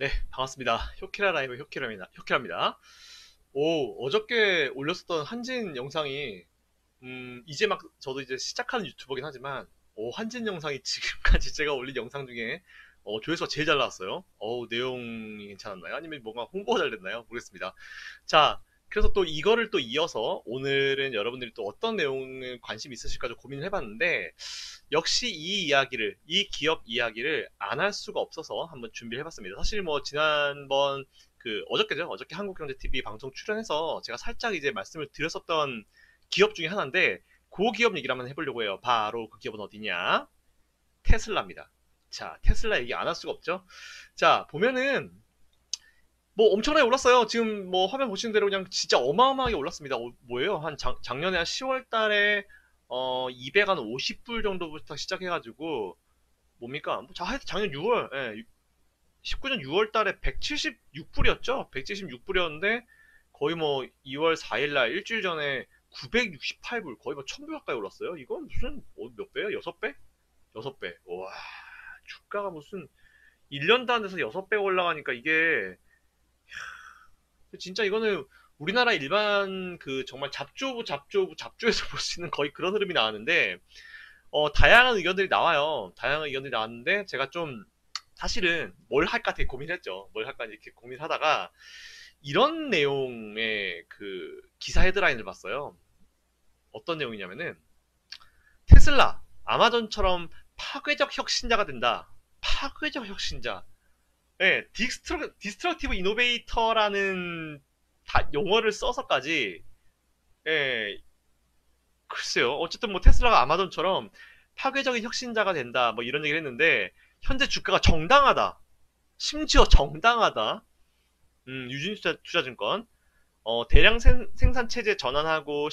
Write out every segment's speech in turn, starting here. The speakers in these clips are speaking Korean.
네, 반갑습니다. 효키라 라이브 효키라입니다. 오, 어저께 올렸었던 한진 영상이, 이제 막 저도 이제 시작하는 유튜버긴 하지만, 한진 영상이 지금까지 제가 올린 영상 중에, 조회수가 제일 잘 나왔어요. 내용이 괜찮았나요? 아니면 뭔가 홍보가 잘 됐나요? 모르겠습니다. 자, 그래서 또 이거를 또 이어서 오늘은 여러분들이 또 어떤 내용에 관심 있으실까 좀 고민을 해봤는데, 역시 이 기업 이야기를 안 할 수가 없어서 한번 준비를 해봤습니다. 사실 뭐 지난번 어저께죠? 어저께 한국경제TV 방송 출연해서 제가 살짝 이제 말씀을 드렸었던 기업 중에 하나인데 그 기업 얘기를 한번 해보려고 해요. 바로 그 기업은 어디냐? 테슬라입니다. 자, 테슬라 얘기 안 할 수가 없죠? 자, 보면은 뭐 엄청나게 올랐어요. 지금 뭐 화면 보시는 대로 그냥 진짜 어마어마하게 올랐습니다. 뭐예요? 작년에 한 10월 달에 250불 정도부터 시작해가지고 뭡니까? 하여튼 작년 6월, 19년 6월 달에 176불이었죠? 176불이었는데 거의 뭐 2월 4일 날 일주일 전에 968불, 거의 뭐 1000불 가까이 올랐어요. 이건 무슨 몇 배요? 6배? 6배. 와, 주가가 무슨 1년도 안 돼서 6배 올라가니까 이게 진짜 이거는 우리나라 일반 정말 잡주에서 볼 수 있는 거의 그런 흐름이 나왔는데 다양한 의견들이 나와요. 다양한 의견들이 나왔는데 제가 좀 사실은 뭘 할까 되게 고민했죠. 뭘 할까 이렇게 고민하다가 이런 내용의 기사 헤드라인을 봤어요. 어떤 내용이냐면은 테슬라, 아마존처럼 파괴적 혁신자가 된다. 파괴적 혁신자. 네, 디스트럭티브 이노베이터라는 용어를 써서까지, 예, 글쎄요. 어쨌든 뭐 테슬라가 아마존처럼 파괴적인 혁신자가 된다. 뭐 이런 얘기를 했는데, 현재 주가가 정당하다. 심지어 정당하다. 유진투자증권. 대량 생산 체제 전환하고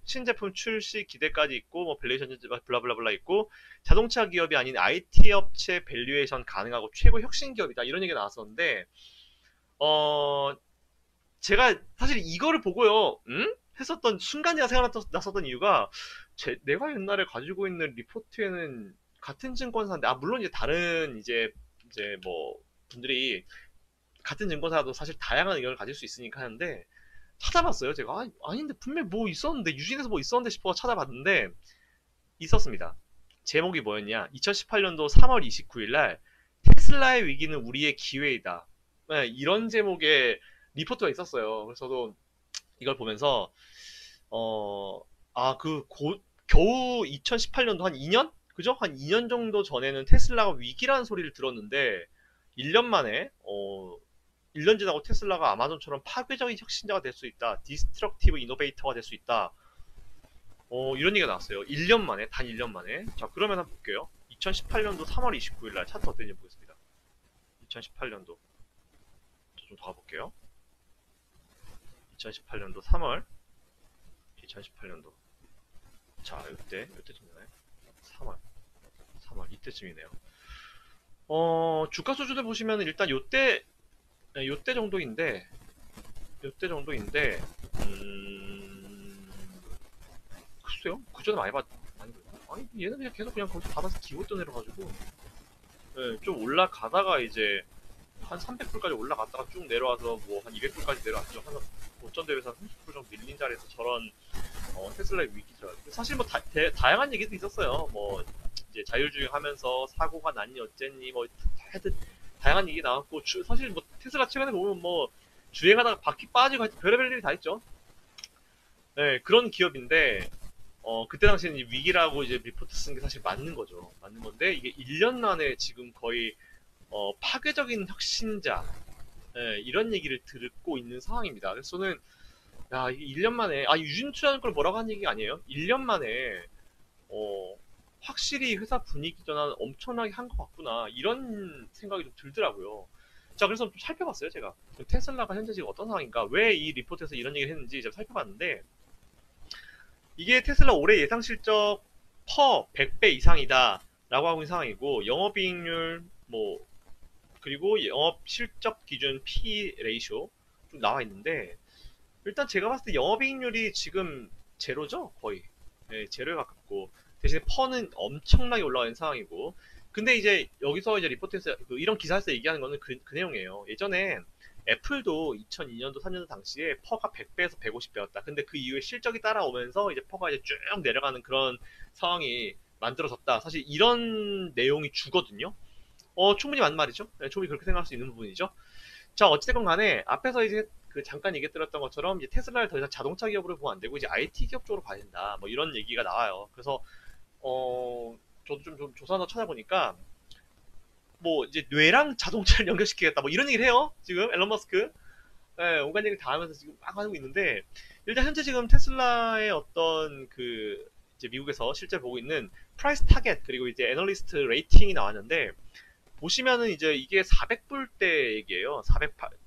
신제품 출시 기대까지 있고 뭐 밸류에이션 블라블라블라 있고 자동차 기업이 아닌 IT 업체 밸류에이션 가능하고 최고 혁신 기업이다 이런 얘기가 나왔었는데 어 제가 사실 이거를 보고요 했었던 순간 제가 생각났었던 이유가 내가 옛날에 가지고 있는 리포트에는 같은 증권사인데 물론 이제 다른 이제 뭐 분들이 같은 증권사도 사실 다양한 의견을 가질 수 있으니까 하는데 찾아봤어요. 제가 아닌데 분명 뭐 있었는데 유진에서 뭐 있었는데 싶어 찾아봤는데 있었습니다. 제목이 뭐였냐? 2018년도 3월 29일 날 테슬라의 위기는 우리의 기회이다. 네, 이런 제목의 리포트가 있었어요. 그래서 저도 이걸 보면서 어, 겨우 2018년도 한 2년? 그죠? 한 2년 정도 전에는 테슬라가 위기라는 소리를 들었는데 1년 만에 1년 지나고 테슬라가 아마존처럼 파괴적인 혁신자가 될 수 있다. 디스트럭티브 이노베이터가 될 수 있다. 이런 얘기가 나왔어요. 1년 만에, 단 1년 만에. 자, 그러면 한번 볼게요. 2018년도 3월 29일 날 차트 어땠는지 보겠습니다. 2018년도. 좀 더 가볼게요. 2018년도 3월. 2018년도. 자, 이때쯤이나요? 3월, 이때쯤이네요. 주가 수준을 보시면 일단 요때 정도인데, 글쎄요? 그 전에 아니, 얘는 그냥 계속 그냥 거기서 받아서 기고 내려가지고, 예, 좀 올라가다가 이제, 한 300불까지 올라갔다가 쭉 내려와서 뭐 한 200불까지 내려왔죠. 한 고점 대비해서 한 30불 정도 밀린 자리에서 저런, 테슬라의 위기죠. 사실 뭐 다양한 얘기도 있었어요. 뭐, 이제 자율주행 하면서 사고가 났니 어쨌니 뭐, 하여튼, 다양한 얘기 나왔고, 사실 뭐 테슬라 최근에 보면 뭐, 주행하다가 바퀴 빠지고 하여튼 별의별 일이 다 있죠. 네, 그런 기업인데, 그때 당시에는 위기라고 이제 리포트 쓴 게 사실 맞는 거죠. 맞는 건데, 이게 1년 만에 지금 거의, 파괴적인 혁신자, 예, 이런 얘기를 듣고 있는 상황입니다. 그래서 저는, 야, 이게 1년 만에, 유진투자하는 걸 뭐라고 하는 얘기가 아니에요. 1년 만에, 어, 확실히 회사 분위기 전환 엄청나게 한 것 같구나. 이런 생각이 좀 들더라고요. 자, 그래서 좀 살펴봤어요, 제가. 테슬라가 현재 지금 어떤 상황인가, 왜 이 리포트에서 이런 얘기를 했는지 제가 살펴봤는데, 이게 테슬라 올해 예상 실적 퍼 100배 이상이다 라고 하고 있는 상황이고 영업이익률 뭐 그리고 영업 실적 기준 P 레이쇼 좀 나와 있는데 일단 제가 봤을 때 영업이익률이 지금 제로죠 거의. 네, 제로에 가깝고 대신에 퍼는 엄청나게 올라가 있는 상황이고 근데 이제 여기서 이제 리포트에서 이런 기사에서 얘기하는 거는 그 내용이에요. 예전에 애플도 2002년도 3년도 당시에 퍼가 100배에서 150배였다. 근데 그 이후에 실적이 따라오면서 이제 퍼가 이제 쭉 내려가는 그런 상황이 만들어졌다. 사실 이런 내용이 주거든요. 충분히 맞는 말이죠. 네, 충분히 그렇게 생각할 수 있는 부분이죠. 자, 어찌됐건 간에 앞에서 이제 그 잠깐 얘기했던 것처럼 이제 테슬라를 더 이상 자동차 기업으로 보면 안 되고 이제 IT 기업 쪽으로 가야 된다. 뭐 이런 얘기가 나와요. 그래서 저도 좀 조사하다 찾아보니까 뭐 이제 뇌랑 자동차를 연결시키겠다 뭐 이런 얘기를 해요. 지금 앨런 머스크. 예, 온갖 얘기를 다 하면서 지금 막 하고 있는데 일단 현재 지금 테슬라의 어떤 그 이제 미국에서 실제 보고 있는 프라이스 타겟 그리고 이제 애널리스트 레이팅이 나왔는데 보시면은 이제 이게 400불대 얘기예요.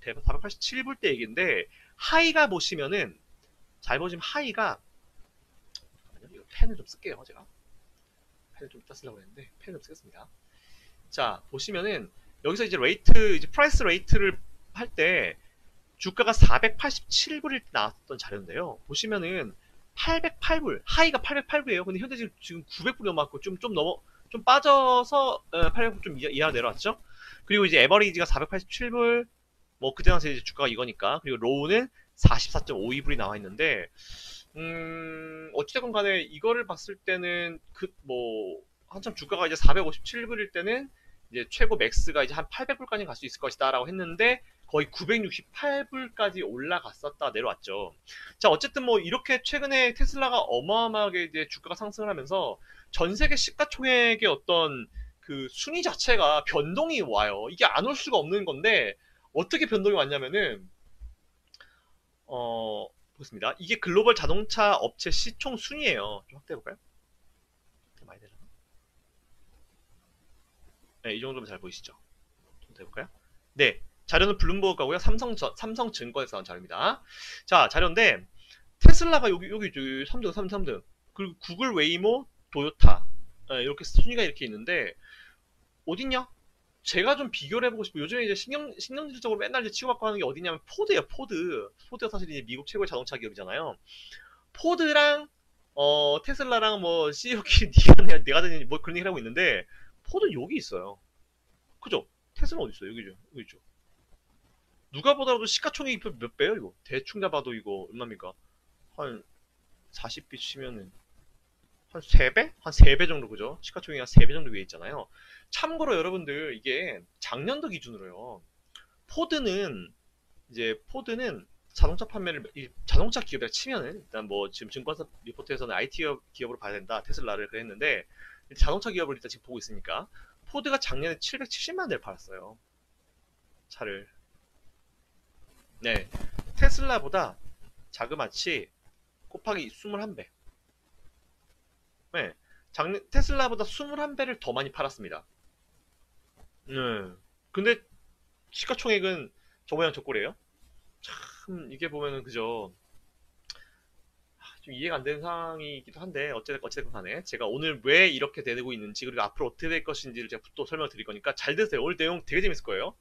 487불대 얘기인데 하이가 보시면은 잘 보시면 하이가 잠깐만요. 이거 펜을 좀 쓸게요. 제가 펜을 좀 이따 쓰려고 했는데 펜을 좀 쓰겠습니다. 자 보시면은 여기서 이제 레이트 이제 프라이스 레이트를 할 때 주가가 487불일 때 나왔던 자료인데요. 보시면은 808불 하이가 808불이에요. 근데 현재 지금 900불이 넘어갔고 좀 넘어 좀 빠져서 800불 좀 이하로 내려왔죠. 그리고 이제 에버리지가 487불 뭐 그때 당시 이제 주가가 이거니까 그리고 로우는 44.52불이 나와 있는데 어찌됐건 간에 이거를 봤을 때는 그 뭐 한참 주가가 이제 457불일 때는 이제 최고 맥스가 이제 한 800불까지 갈 수 있을 것이다라고 했는데 거의 968불까지 올라갔었다 내려왔죠. 자, 어쨌든 뭐 이렇게 최근에 테슬라가 어마어마하게 이제 주가가 상승을 하면서 전 세계 시가총액의 어떤 그 순위 자체가 변동이 와요. 이게 안 올 수가 없는 건데 어떻게 변동이 왔냐면은 보겠습니다. 이게 글로벌 자동차 업체 시총 순위예요. 좀 확대해 볼까요? 많이 되려나? 네, 이 정도면 잘 보이시죠? 좀 더 해볼까요? 네, 자료는 블룸버그하고요. 삼성증권에서 나온 자료입니다. 자, 자료인데 테슬라가 여기 3등, 3등. 그리고 구글, 웨이모, 도요타 이렇게 순위가 이렇게 있는데 어딨냐? 제가 좀 비교를 해보고 싶어요. 요즘에 이제 신경질적으로 맨날 이제 치고받고 하는 게 어디냐면 포드예요, 포드. 포드가 사실 이제 미국 최고의 자동차 기업이잖아요. 포드랑 테슬라랑 뭐 CEO 네가 되니 뭐 그런 얘기를 하고 있는데 포드 여기 있어요. 그죠? 테슬라 어디 있어요? 여기죠. 여기 있죠. 누가 보더라도 시가총액이 몇 배요, 이거? 대충 잡아도 이거 얼마입니까? 한 40비 치면은 한 3배? 한 3배 정도 그죠? 시가총액이 한 3배 정도 위에 있잖아요. 참고로 여러분들 이게 작년도 기준으로요. 포드는 포드는 자동차 판매를 자동차 기업이라 치면은 일단 뭐 지금 증권사 리포트에서는 IT 기업으로 봐야 된다 테슬라를 그랬는데 자동차 기업을 일단 지금 보고 있으니까 포드가 작년에 770만 대를 팔았어요 차를. 네, 테슬라보다 자그마치 곱하기 21배. 네, 테슬라보다 21배를 더 많이 팔았습니다. 네, 근데 시가총액은 저 모양 저 꼴이에요. 참 이게 보면은 그죠. 좀 이해가 안 되는 상황이기도 한데 어쨌든 간에 제가 오늘 왜 이렇게 되고 있는지 그리고 앞으로 어떻게 될 것인지를 제가 또 설명을 드릴 거니까 잘 들으세요. 오늘 내용 되게 재밌을 거예요.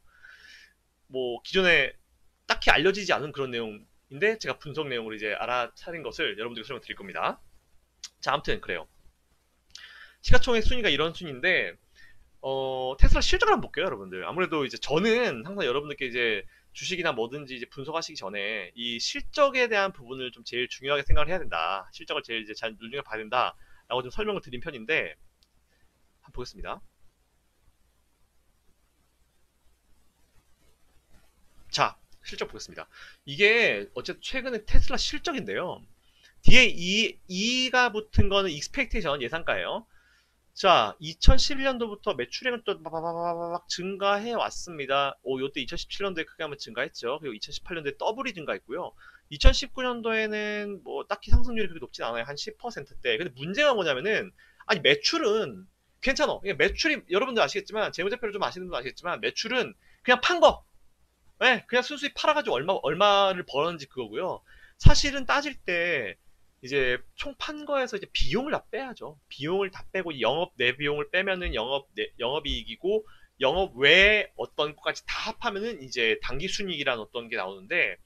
뭐 기존에 딱히 알려지지 않은 그런 내용인데 제가 분석 내용으로 이제 알아차린 것을 여러분들께 설명 드릴 겁니다. 자, 아무튼 그래요. 시가총액 순위가 이런 순위인데 테슬라 실적을 한번 볼게요, 여러분들. 아무래도 이제 저는 항상 여러분들께 이제 주식이나 뭐든지 이제 분석하시기 전에 이 실적에 대한 부분을 좀 제일 중요하게 생각을 해야 된다. 실적을 제일 이제 잘 눈여겨 봐야 된다. 라고 좀 설명을 드린 편인데, 한번 보겠습니다. 자, 실적 보겠습니다. 이게 어쨌든 최근에 테슬라 실적인데요. 뒤에 2가 붙은 거는 익스펙테이션 예상가예요. 자, 2011년도부터 매출액은 또 막 증가해 왔습니다. 요때 2017년도에 크게 한번 증가했죠. 그리고 2018년도에 더블이 증가했고요. 2019년도에는 뭐 딱히 상승률이 그렇게 높진 않아요. 한 10%대. 근데 문제가 뭐냐면은 아니 매출은 괜찮아. 이게 매출이 여러분들 아시겠지만 재무제표를 좀 아시는 분들 아시겠지만 매출은 그냥 판 거. 네, 그냥 순수히 팔아가지고 얼마를 벌었는지 그거고요. 사실은 따질 때 이제 총 판 거에서 이제 비용을 다 빼야죠. 비용을 다 빼고 영업 내 비용을 빼면은 영업이익이고 영업 외에 어떤 것까지 다 합하면은 이제 당기 순이익이라는 어떤 게 나오는데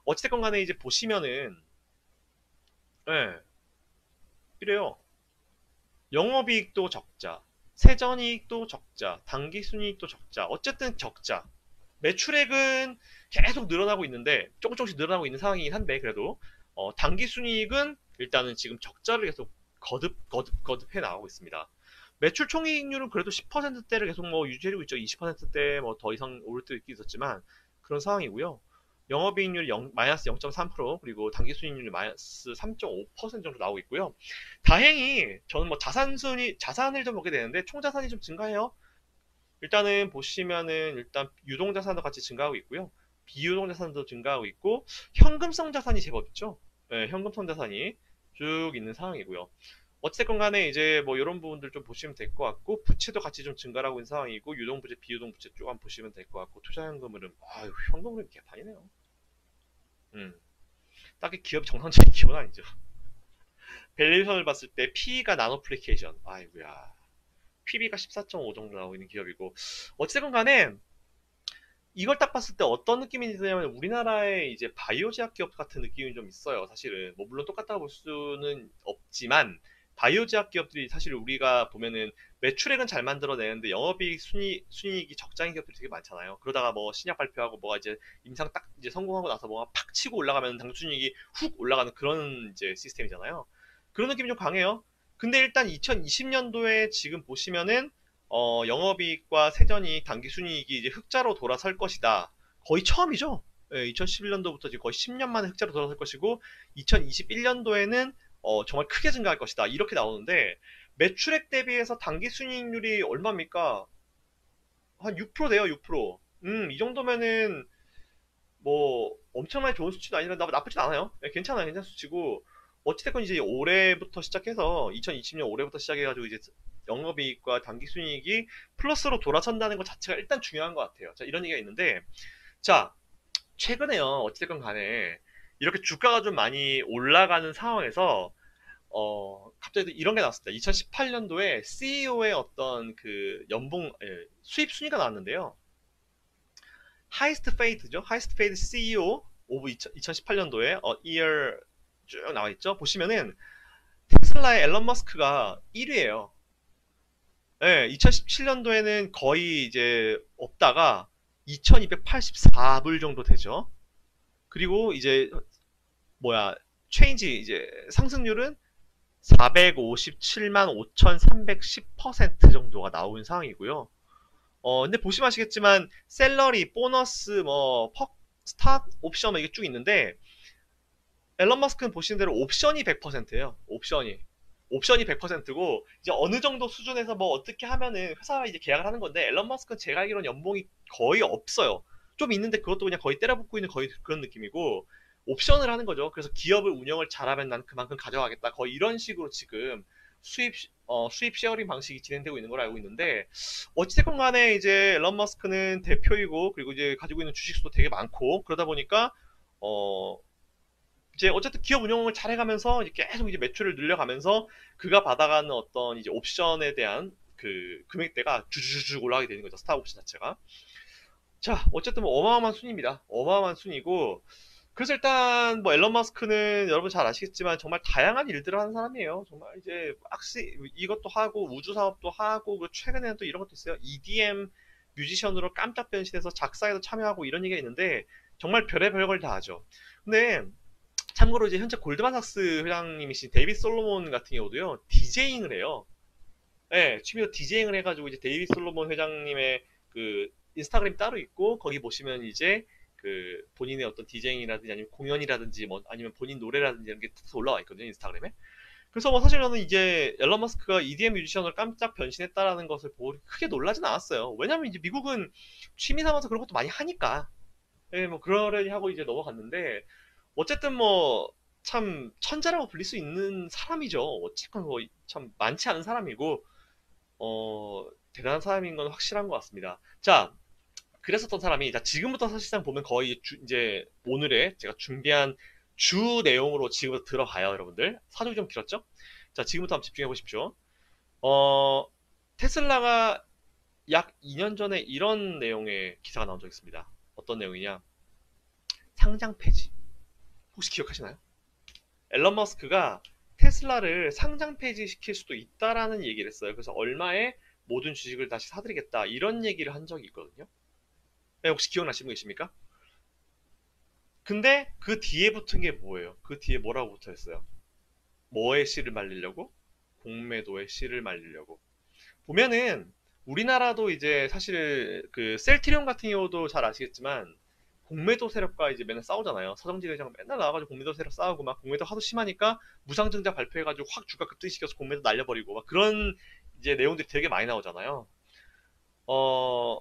어찌됐건 간에 이제 보시면은 예, 이래요. 영업이익도 적자, 세전이익도 적자, 당기순이익도 적자, 어쨌든 적자. 매출액은 계속 늘어나고 있는데 조금씩 늘어나고 있는 상황이긴 한데 그래도 당기순이익은 일단은 지금 적자를 계속 거듭 해 나가고 있습니다. 매출 총이익률은 그래도 10%대를 계속 뭐 유지하고 있죠. 20%대 뭐 더 이상 오를 때도 있긴 있었지만 그런 상황이고요. 영업이익률이 마이너스 0.3% 그리고 당기순이익률이 마이너스 3.5% 정도 나오고 있고요. 다행히 저는 뭐 자산을 좀 보게 되는데 총자산이 좀 증가해요. 일단은 보시면은 일단 유동자산도 같이 증가하고 있고요. 비유동자산도 증가하고 있고 현금성 자산이 제법 있죠. 네, 현금성 자산이 쭉 있는 상황이고요. 어쨌든 간에 이제 뭐 이런 부분들 좀 보시면 될 것 같고 부채도 같이 좀 증가를 하고 있는 상황이고 유동부채, 비유동부채 쭉 한번 보시면 될 것 같고 투자현금 흐름, 아유 현금 흐름 개판이네요. 음, 딱히 기업이 정상적인 기업은 아니죠. 밸류에이션을 봤을 때 P가 나노플리케이션, 아이고야, PB가 14.5 정도 나오고 있는 기업이고 어쨌든 간에 이걸 딱 봤을 때 어떤 느낌이 드냐면 우리나라의 이제 바이오 제약 기업 같은 느낌이 좀 있어요. 사실은 뭐 물론 똑같다고 볼 수는 없지만 바이오 제약 기업들이 사실 우리가 보면은 매출액은 잘 만들어내는데 영업이익 순이익이 적자인 기업들이 되게 많잖아요. 그러다가 뭐 신약 발표하고 뭐가 이제 임상 딱 이제 성공하고 나서 뭐가 팍 치고 올라가면 당순이익이 훅 올라가는 그런 이제 시스템이잖아요. 그런 느낌이 좀 강해요. 근데 일단 2020년도에 지금 보시면은 영업이익과 세전이익, 당기순이익이 이제 흑자로 돌아설 것이다. 거의 처음이죠. 예, 2011년도부터 지금 거의 10년 만에 흑자로 돌아설 것이고, 2021년도에는 정말 크게 증가할 것이다. 이렇게 나오는데, 매출액 대비해서 당기순이익률이 얼마입니까? 한 6%네요, 6%. 이 정도면은 뭐 엄청나게 좋은 수치도 아니라 나쁘진 않아요. 예, 괜찮아요, 괜찮은 수치고. 어찌됐건 이제 올해부터 시작해서 2020년 올해부터 시작해가지고 이제 영업이익과 당기순이익이 플러스로 돌아선다는 것 자체가 일단 중요한 것 같아요. 자, 이런 얘기가 있는데, 자, 최근에요, 어찌됐건 간에 이렇게 주가가 좀 많이 올라가는 상황에서 갑자기 이런 게 나왔습니다. 2018년도에 CEO의 어떤 그 수입 순위가 나왔는데요. 하이스트 페이드죠. 하이스트 페이드 CEO 오브 2018년도에 year 쭉 나와 있죠. 보시면은 테슬라의 앨런 머스크가 1위예요. 네, 2017년도에는 거의 이제 없다가 2284불 정도 되죠. 그리고 이제 뭐야, 체인지 이제 상승률은 457만 5,310% 정도가 나온 상황이고요. 근데 보시면 아시겠지만 셀러리, 보너스, 뭐 스탁, 옵션 이게 쭉 있는데 앨런 머스크는 보시는 대로 옵션이 100%예요. 옵션이 100%고 이제 어느 정도 수준에서 뭐 어떻게 하면은 회사와 이제 계약을 하는 건데 앨런 머스크는 제가 알기로는 연봉이 거의 없어요. 좀 있는데 그것도 그냥 거의 때려붓고 있는 거의 그런 느낌이고 옵션을 하는 거죠. 그래서 기업을 운영을 잘하면 난 그만큼 가져가겠다. 거의 이런 식으로 지금 수입 쉐어링 방식이 진행되고 있는 걸 알고 있는데 어찌됐건 간에 이제 앨런 머스크는 대표이고 그리고 이제 가지고 있는 주식수도 되게 많고 그러다 보니까 어 이제 어쨌든 기업 운영을 잘 해가면서 이제 계속 이제 매출을 늘려가면서 그가 받아가는 어떤 이제 옵션에 대한 그 금액대가 주주주 올라가게 되는 거죠. 스타 옵션 자체가. 자, 어쨌든 뭐 어마어마한 순위입니다. 어마어마한 순위고. 그래서 일단 뭐 앨런 머스크는 여러분 잘 아시겠지만 정말 다양한 일들을 하는 사람이에요. 정말 이제 악시 이것도 하고 우주 사업도 하고 그 최근에는 또 이런 것도 있어요. EDM 뮤지션으로 깜짝 변신해서 작사에도 참여하고 이런 얘기가 있는데 정말 별의별 걸 다 하죠. 근데 참고로 이제 현재 골드만삭스 회장님이신 데이빗 솔로몬 같은 경우도요, 디제잉을 해요. 네, 취미로 디제잉을 해가지고 이제 데이빗 솔로몬 회장님의 그 인스타그램 따로 있고, 거기 보시면 이제 그 본인의 어떤 디제잉이라든지 아니면 공연이라든지 뭐 아니면 본인 노래라든지 이런 게 쭉 올라와 있거든요, 인스타그램에. 그래서 뭐 사실 저는 이제 앨런 머스크가 EDM 뮤지션으로 깜짝 변신했다라는 것을 보고 크게 놀라진 않았어요. 왜냐면 이제 미국은 취미 삼아서 그런 것도 많이 하니까. 예, 뭐 그러려니 하고 이제 넘어갔는데, 어쨌든 뭐 참 천재라고 불릴 수 있는 사람이죠. 어쨌건 뭐 참 많지 않은 사람이고 대단한 사람인 건 확실한 것 같습니다. 자, 그랬었던 사람이 자 지금부터 사실상 보면 거의 이제 오늘의 제가 준비한 주 내용으로 지금부터 들어가요, 여러분들. 사족이 좀 길었죠? 자, 지금부터 한번 집중해 보십시오. 어, 테슬라가 약 2년 전에 이런 내용의 기사가 나온 적이 있습니다. 어떤 내용이냐? 상장 폐지. 혹시 기억하시나요? 앨런 머스크가 테슬라를 상장 폐지시킬 수도 있다라는 얘기를 했어요. 그래서 얼마에 모든 주식을 다시 사드리겠다 이런 얘기를 한 적이 있거든요. 네, 혹시 기억나시는 분 계십니까? 근데 그 뒤에 붙은 게 뭐예요? 그 뒤에 뭐라고 붙어 있어요? 뭐의 씨를 말리려고? 공매도의 씨를 말리려고. 보면은 우리나라도 이제 사실 그 셀트리온 같은 경우도 잘 아시겠지만 공매도 세력과 이제 맨날 싸우잖아요. 서정지 회장 맨날 나와가지고 공매도 세력 싸우고 막 공매도 하도 심하니까 무상증자 발표해가지고 확 주가 급등시켜서 공매도 날려버리고 막 그런 이제 내용들이 되게 많이 나오잖아요. 어,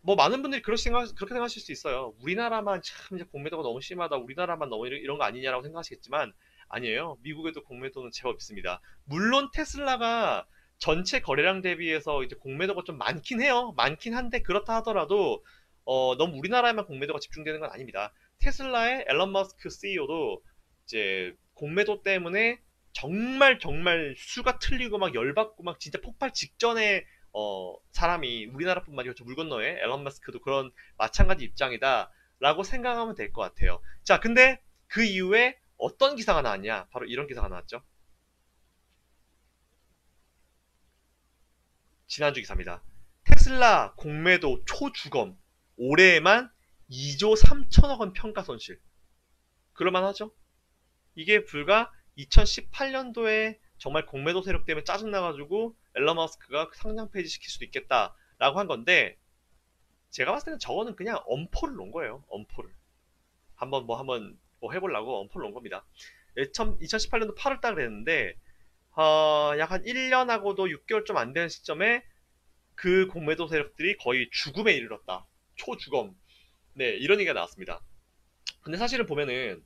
뭐 많은 분들이 그렇게 생각하실 수 있어요. 우리나라만 참 이제 공매도가 너무 심하다. 우리나라만 너무 이런 거 아니냐라고 생각하시겠지만 아니에요. 미국에도 공매도는 제법 있습니다. 물론 테슬라가 전체 거래량 대비해서 이제 공매도가 좀 많긴 해요. 많긴 한데 그렇다 하더라도 너무 우리나라에만 공매도가 집중되는 건 아닙니다. 테슬라의 앨런 머스크 CEO도 이제 공매도 때문에 정말 정말 수가 틀리고 막 열받고 막 진짜 폭발 직전에 사람이 우리나라뿐만 아니라 물 건너에 앨런 머스크도 그런 마찬가지 입장이다라고 생각하면 될 것 같아요. 자, 근데 그 이후에 어떤 기사가 나왔냐? 바로 이런 기사가 나왔죠. 지난주 기사입니다. 테슬라 공매도 초주검 올해에만 2조 3천억 원 평가 손실. 그럴만하죠? 이게 불과 2018년도에 정말 공매도 세력 때문에 짜증나가지고 앨런 머스크가 상장 폐지 시킬 수도 있겠다라고 한 건데 제가 봤을 때는 저거는 그냥 엄포를 놓은 거예요. 엄포를. 한번 뭐 해보려고 엄포를 놓은 겁니다. 2018년도 8월달 그랬는데 약 한 1년하고도 6개월 좀 안 되는 시점에 그 공매도 세력들이 거의 죽음에 이르렀다. 초주검. 네, 이런 얘기가 나왔습니다. 근데 사실은 보면은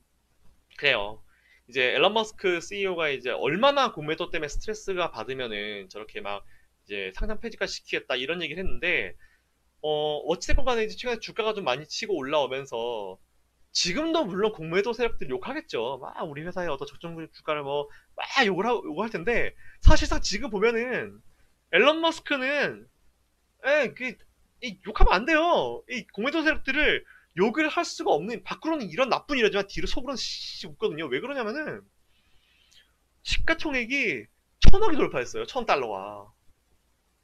그래요. 이제 앨런 머스크 CEO가 이제 얼마나 공매도 때문에 스트레스가 받으면은 저렇게 막 이제 상장 폐지까지 시키겠다 이런 얘기를 했는데 어찌됐건 간에 이제 최근에 주가가 좀 많이 치고 올라오면서 지금도 물론 공매도 세력들 욕하겠죠. 막 우리 회사의 어떤 적정 주가를 뭐 막 욕할 텐데 사실상 지금 보면은 앨런 머스크는 욕하면 안 돼요. 이 공매도 세력들을 욕을 할 수가 없는 밖으로는 이런 나쁜 일이지만 뒤로 속으로는 웃거든요. 왜 그러냐면은 시가총액이 1,000억이 돌파했어요. 1,000달러가.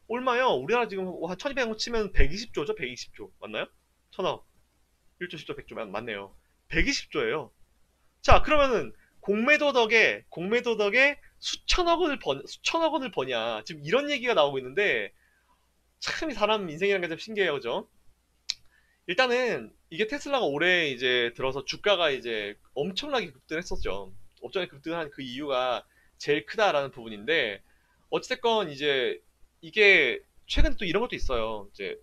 얼마요? 우리나라 지금 한 1,200원 치면 120조죠? 120조. 맞나요? 1,000억. 1조, 10조, 100조. 맞네요. 120조예요. 자, 그러면은 공매도 덕에 수천억 원을 버냐. 지금 이런 얘기가 나오고 있는데 참 이 사람 인생이라는 게 좀 신기해요. 그죠? 일단은 이게 테슬라가 올해 이제 들어서 주가가 이제 엄청나게 급등했었죠. 엄청나게 급등한 그 이유가 제일 크다라는 부분인데 어찌됐건 이제 이게 최근 또 이런 것도 있어요. 이제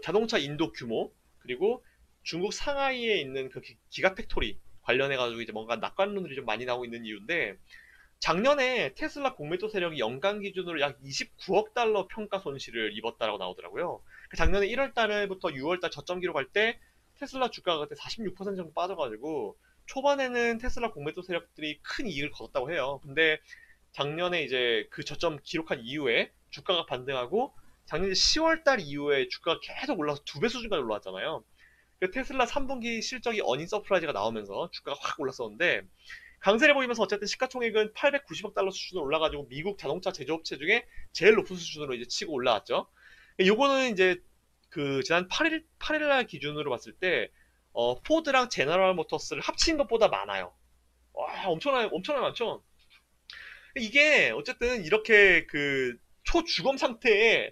자동차 인도 규모 그리고 중국 상하이에 있는 그 기가 팩토리 관련해 가지고 이제 뭔가 낙관론들이 좀 많이 나오고 있는 이유인데 작년에 테슬라 공매도 세력이 연간 기준으로 약 29억 달러 평가 손실을 입었다라고 나오더라고요. 그 작년에 1월 달부터 6월 달 저점 기록할 때 테슬라 주가가 그때 46% 정도 빠져가지고 초반에는 테슬라 공매도 세력들이 큰 이익을 거뒀다고 해요. 근데 작년에 이제 그 저점 기록한 이후에 주가가 반등하고 작년 10월 달 이후에 주가가 계속 올라서 2배 수준까지 올라왔잖아요. 그 테슬라 3분기 실적이 어닝 서프라이즈가 나오면서 주가가 확 올랐었는데 강세를 보이면서 어쨌든 시가총액은 890억 달러 수준으로 올라가지고 미국 자동차 제조업체 중에 제일 높은 수준으로 이제 치고 올라왔죠. 요거는 이제 그 지난 8일 날 기준으로 봤을 때 포드랑 제너럴 모터스를 합친 것보다 많아요. 와, 엄청나게 많죠. 이게 어쨌든 이렇게 그 초주검 상태에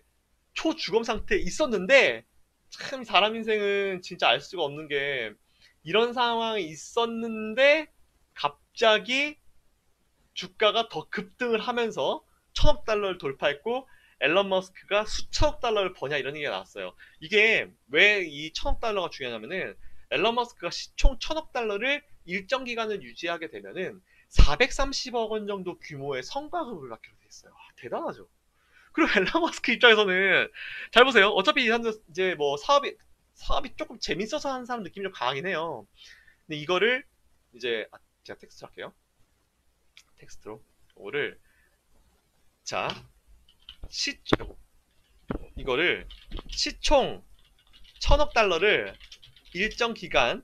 있었는데 참 사람 인생은 진짜 알 수가 없는 게 이런 상황이 있었는데 갑자기 주가가 더 급등을 하면서 1,000억 달러를 돌파했고 앨런 머스크가 수천억 달러를 버냐 이런 얘기가 나왔어요. 이게 왜 이 1,000억 달러가 중요하냐면은 앨런 머스크가 시총 1,000억 달러를 일정 기간을 유지하게 되면은 430억 원 정도 규모의 성과급을 받기로 돼 있어요. 와, 대단하죠. 그리고 앨런 머스크 입장에서는 잘 보세요. 어차피 이 사람들 이제 뭐 사업이 조금 재밌어서 하는 사람 느낌이 좀 강하긴 해요. 근데 이거를 이제 제가 텍스트 할게요. 텍스트로 이거를 자 이거를 시총 1,000억 달러를 일정 기간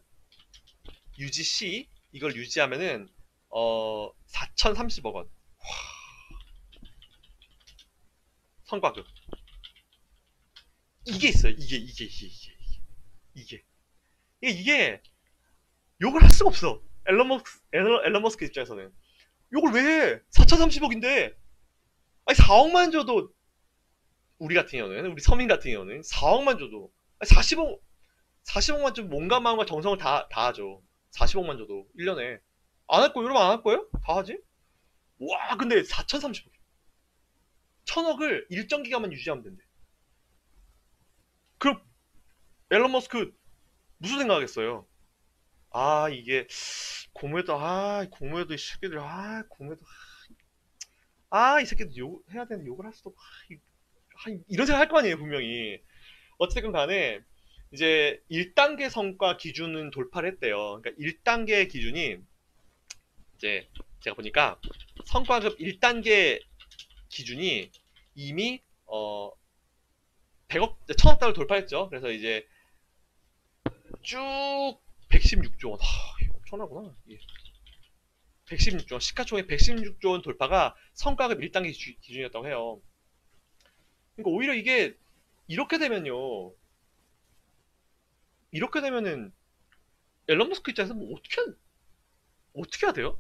유지 시 이걸 유지하면은 4,030억 원. 성과급. 이게 있어요. 이게. 이게 욕을 할 수가 없어. 앨런 머스크 입장에서는. 욕을 왜 해? 4,030억인데. 아니, 4억만 줘도, 우리 같은 경우는, 우리 서민 같은 경우는 4억만 줘도, 아니, 40억만 좀 몸과 마음과 정성을 다 하죠. 40억만 줘도, 1년에. 안 할 거예요? 여러분 안 할 거예요? 다 하지? 와, 근데 4,030억. 1,000억을 일정 기간만 유지하면 된대. 그럼, 앨런 머스크, 무슨 생각하겠어요? 아, 이게, 공무회도 이 새끼들, 공무회도, 이 새끼들 해야 되는 욕을 할 수도, 이런 생각 할 거 아니에요, 분명히. 어쨌든 간에, 이제, 1단계 성과 기준은 돌파를 했대요. 그러니까 1단계 기준이, 이제, 제가 보니까, 성과급 1단계 기준이 이미, 100억, 1000억 달러 돌파했죠. 그래서 이제, 쭉, 116조 원. 이거 엄청나구나. 116조 원, 시가총액 116조 원 돌파가 성과급 1단계 기준이었다고 해요. 그러니까 오히려 이게 이렇게 되면요. 이렇게 되면은 앨런 머스크 입장에서 뭐 어떻게 해야 돼요?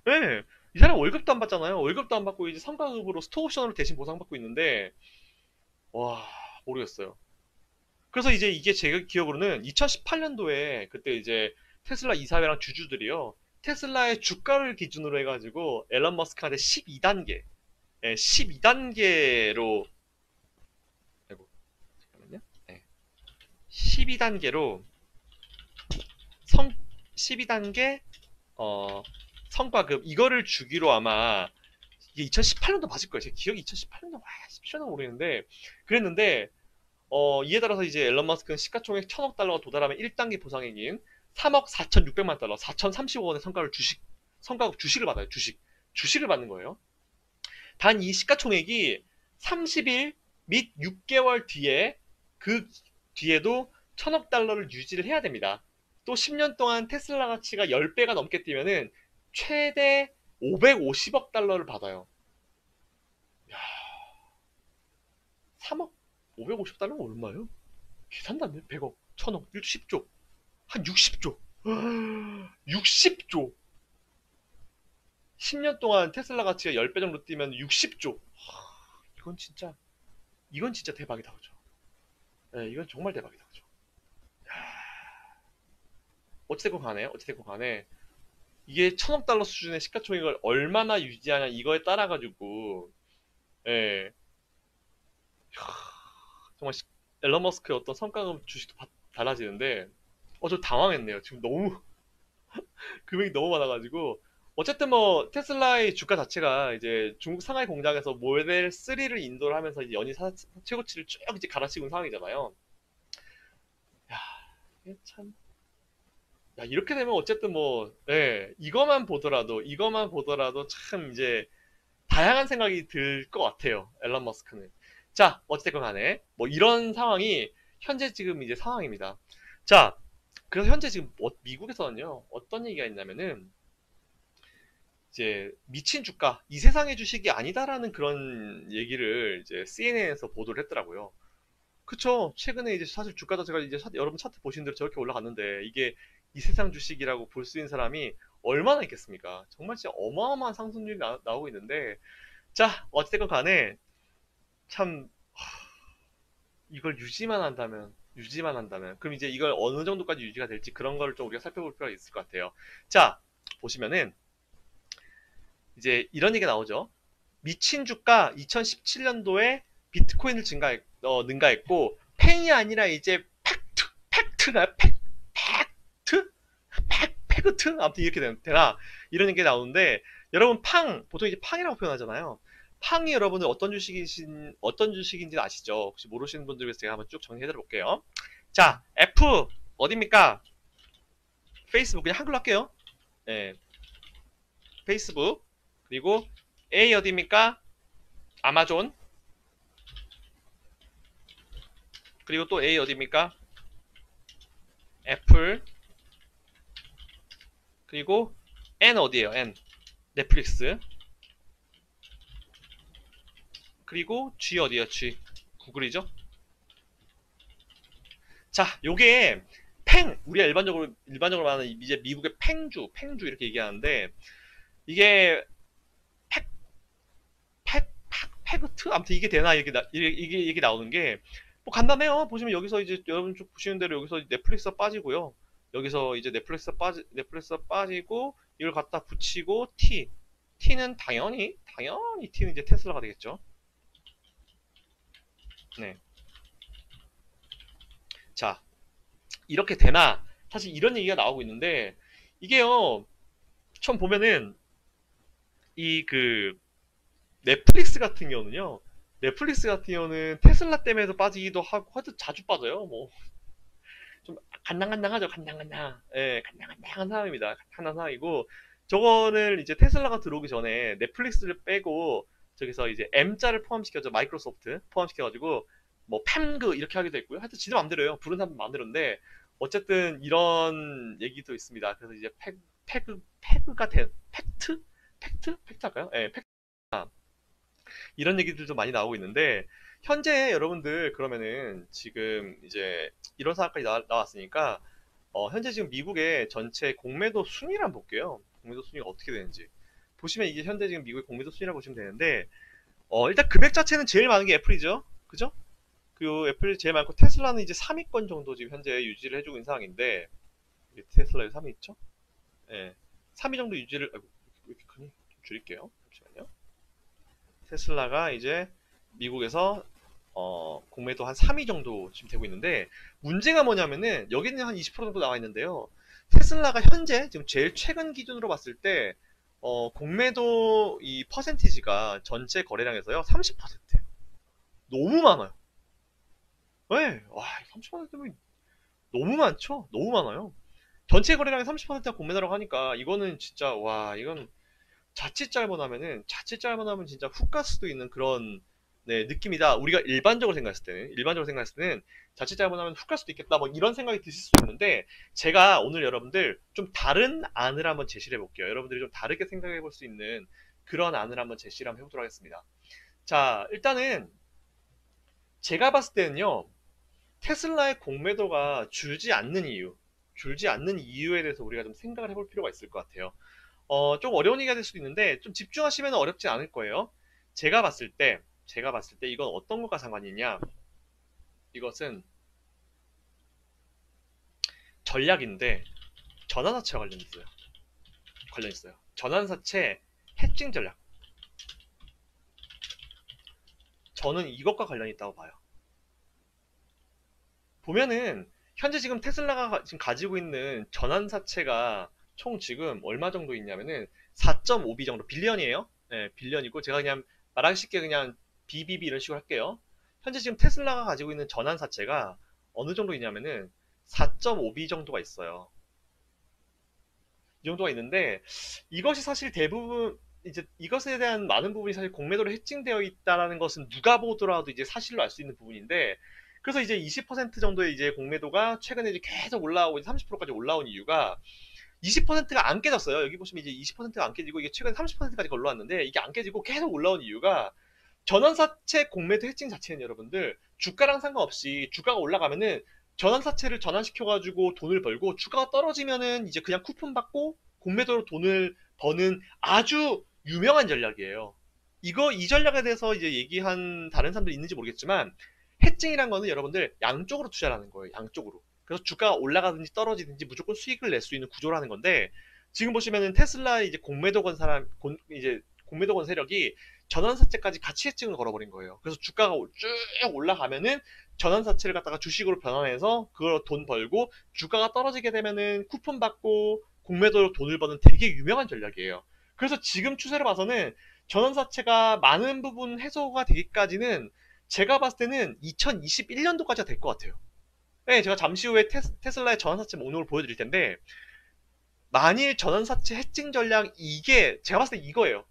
네. 이 사람 월급도 안 받잖아요. 월급도 안 받고 이제 성과급으로 스톡 옵션으로 대신 보상받고 있는데 와, 모르겠어요. 그래서 이제 이게 제 기억으로는 2018년도에 그때 이제 테슬라 이사회랑 주주들이요. 테슬라의 주가를 기준으로 해가지고 앨런 머스크한테 12단계, 12단계로, 아이고, 잠깐만요. 12단계로 성, 12단계, 성과급, 이거를 주기로 아마, 이게 2018년도 맞을 거예요. 제 기억이 2018년도, 17년도 모르겠는데, 그랬는데, 이에 따라서 이제 앨런 머스크는 시가총액 1,000억 달러가 도달하면 1단계 보상액인 3억 4,600만 달러, 4,030억 원의 성과급 주식을 받아요. 주식을 받는 거예요. 단 이 시가총액이 30일 및 6개월 뒤에 그 뒤에도 1,000억 달러를 유지를 해야 됩니다. 또 10년 동안 테슬라 가치가 10배가 넘게 뛰면은 최대 550억 달러를 받아요. 야, 3억 550달러가 얼마예요? 계산도 안 돼. 100억, 1000억, 10조. 한 60조. 60조. 10년 동안 테슬라 가치가 10배 정도 뛰면 60조. 이건 진짜 대박이다, 그죠? 네, 이건 정말 대박이다, 그죠? 어찌됐건 간에, 이게 1,000억 달러 수준의 시가총액을 얼마나 유지하냐, 이거에 따라가지고, 예, 정말 앨런 머스크의 어떤 성과급 주식도 달라지는데, 저 당황했네요. 지금 너무, 금액이 너무 많아가지고, 어쨌든 뭐, 테슬라의 주가 자체가 이제 중국 상하이 공장에서 모델 3를 인도를 하면서 이제 최고치를 쭉 이제 갈아치운 상황이잖아요. 야, 이게 참, 야, 이렇게 되면 어쨌든 뭐, 이거만 보더라도 참 이제 다양한 생각이 들 것 같아요. 앨런 머스크는. 자, 어찌됐건 간에, 뭐 이런 상황이 현재 지금 이제 상황입니다. 자, 그래서 현재 지금 미국에서는요, 어떤 얘기가 있냐면은, 이제 미친 주가, 이 세상의 주식이 아니다라는 그런 얘기를 이제 CNN에서 보도를 했더라고요. 그쵸. 최근에 이제 사실 주가 자체가 이제 여러분 차트 보신 대로 저렇게 올라갔는데 이게 이 세상 주식이라고 볼 수 있는 사람이 얼마나 있겠습니까? 정말 진짜 어마어마한 상승률이 나오고 있는데 자, 어찌됐건 간에 참 이걸 유지만 한다면 그럼 이제 이걸 어느 정도까지 유지가 될지 그런 거를 좀 우리가 살펴볼 필요가 있을 것 같아요. 자, 보시면은 이제 이런 얘기가 나오죠. 미친 주가 2017년도에 비트코인을 능가했고 팽이 아니라 이제 팩트? 아무튼 이렇게 되나 이런 게 나오는데 여러분 보통 이제 팡이라고 표현하잖아요. 팡이 여러분들 어떤 주식인지 아시죠? 혹시 모르시는 분들 위해서 제가 한번 쭉 정리해드려 볼게요. 자, F 어딥니까? 페이스북 그냥 한글로 할게요. 네, 페이스북. 그리고 A 어딥니까? 아마존. 그리고 또 A 어딥니까? 애플. 그리고 N 어디에요? N. 넷플릭스. 그리고 G 어디야? G 구글이죠. 자, 요게 우리가 일반적으로 말하는 이제 미국의 팽주 이렇게 얘기하는데 이게 팩, 패그트? 아무튼 이게 되나 이게 나오는 게 뭐 간단해요. 보시면 여기서 이제 여러분 쭉 보시는 대로 여기서 넷플릭스가 빠지고요. 여기서 이제 넷플릭스가 빠지고 이걸 갖다 붙이고 T는 당연히 T는 이제 테슬라가 되겠죠. 네. 자, 이렇게 되나? 사실 이런 얘기가 나오고 있는데 이게요. 처음 보면은 이 넷플릭스 같은 경우는 테슬라 때문에도 빠지기도 하고 하여튼 자주 빠져요. 뭐 좀 간당간당하죠. 간당간당. 예, 간당간당한 상황입니다. 간당한 상황이고 저거는 이제 테슬라가 들어오기 전에 넷플릭스를 빼고 저기서 이제 M자를 포함시켜서 마이크로소프트 포함시켜가지고 뭐 팸그 이렇게 하기도 했고요. 하여튼 지들 맘대로요. 부른 사람 맘대로인데 어쨌든 이런 얘기도 있습니다. 그래서 이제 패그가 된 팩트 할까요? 예, 팩트. 이런 얘기들도 많이 나오고 있는데 현재 여러분들 그러면은 지금 이제 이런 상황까지 나왔으니까 현재 지금 미국의 전체 공매도 순위를 한번 볼게요. 공매도 순위가 어떻게 되는지 보시면 이게 현재 지금 미국의 공매도 순위라고 보시면 되는데 일단 금액 자체는 제일 많은 게 애플이죠. 그죠? 그 애플이 제일 많고 테슬라는 이제 3위권 정도 지금 현재 유지를 해주고 있는 상황인데 테슬라에 3위 있죠? 예. 3위 정도 유지를 아이고 왜 이렇게 크니? 좀 줄일게요. 잠시만요. 테슬라가 이제 미국에서 공매도 한 3위 정도 지금 되고 있는데 문제가 뭐냐면은 여기는 한 20% 정도 나와 있는데요. 테슬라가 현재 지금 제일 최근 기준으로 봤을 때 공매도 이 퍼센티지가 전체 거래량에서요 30%예요. 너무 많아요. 네, 와 30%면 너무 많죠? 너무 많아요. 전체 거래량의 30%가 공매도라고 하니까 이거는 진짜 와 이건 자칫 잘못하면 진짜 훅 갈 수도 있는 그런 네, 느낌이다. 우리가 일반적으로 생각했을 때는 자칫 잘못하면 훅 갈 수도 있겠다. 뭐 이런 생각이 드실 수도 있는데 제가 오늘 여러분들 좀 다른 안을 한번 제시를 해볼게요. 여러분들이 좀 다르게 생각해 볼 수 있는 그런 안을 한번 제시를 한번 해보도록 하겠습니다. 자, 일단은 제가 봤을 때는요. 테슬라의 공매도가 줄지 않는 이유에 대해서 우리가 좀 생각을 해볼 필요가 있을 것 같아요. 좀 어려운 얘기가 될 수도 있는데 좀 집중하시면 어렵지 않을 거예요. 제가 봤을 때 이건 어떤 것과 상관이 있냐? 이것은 전략인데 전환사채와 관련 있어요. 전환사채 해칭 전략. 저는 이것과 관련이 있다고 봐요. 보면은 현재 지금 테슬라가 지금 가지고 있는 전환사채가 총 지금 얼마 정도 있냐면은 4.5B 정도 빌리언이에요. 네, 빌리언이고 제가 그냥 말하기 쉽게 그냥 BBB 이런 식으로 할게요. 현재 지금 테슬라가 가지고 있는 전환사채가 어느 정도 있냐면은 4.5B 정도가 있어요. 이 정도가 있는데 이것이 사실 대부분 이제 이것에 대한 많은 부분이 사실 공매도로 해칭되어 있다라는 것은 누가 보더라도 이제 사실로 알 수 있는 부분인데 그래서 이제 20% 정도의 이제 공매도가 최근에 이제 계속 올라오고 30%까지 올라온 이유가 20%가 안 깨졌어요. 여기 보시면 이제 20%가 안 깨지고 이게 최근에 30%까지 올라왔는데 이게 안 깨지고 계속 올라온 이유가 전환사채 공매도 해칭 자체는 여러분들 주가랑 상관없이 주가가 올라가면은 전환사채를 전환시켜가지고 돈을 벌고 주가가 떨어지면은 이제 그냥 쿠폰 받고 공매도로 돈을 버는 아주 유명한 전략이에요. 이 전략에 대해서 이제 얘기한 다른 사람들이 있는지 모르겠지만 해칭이란 거는 여러분들 양쪽으로 투자라는 거예요. 양쪽으로. 그래서 주가가 올라가든지 떨어지든지 무조건 수익을 낼 수 있는 구조라는 건데 지금 보시면은 테슬라 이제 공매도 건 세력이 전환사채까지 같이 해칭을 걸어버린 거예요. 그래서 주가가 쭉 올라가면은 전환사채를 갖다가 주식으로 변환해서 그걸 돈 벌고 주가가 떨어지게 되면은 쿠폰 받고 공매도로 돈을 버는 되게 유명한 전략이에요. 그래서 지금 추세를 봐서는 전환사채가 많은 부분 해소가 되기까지는 제가 봤을 때는 2021년도까지가 될 것 같아요. 네, 제가 잠시 후에 테슬라의 전환사채 목록을 보여드릴 텐데 만일 전환사채 해칭 전략 이게 제가 봤을 때 이거예요.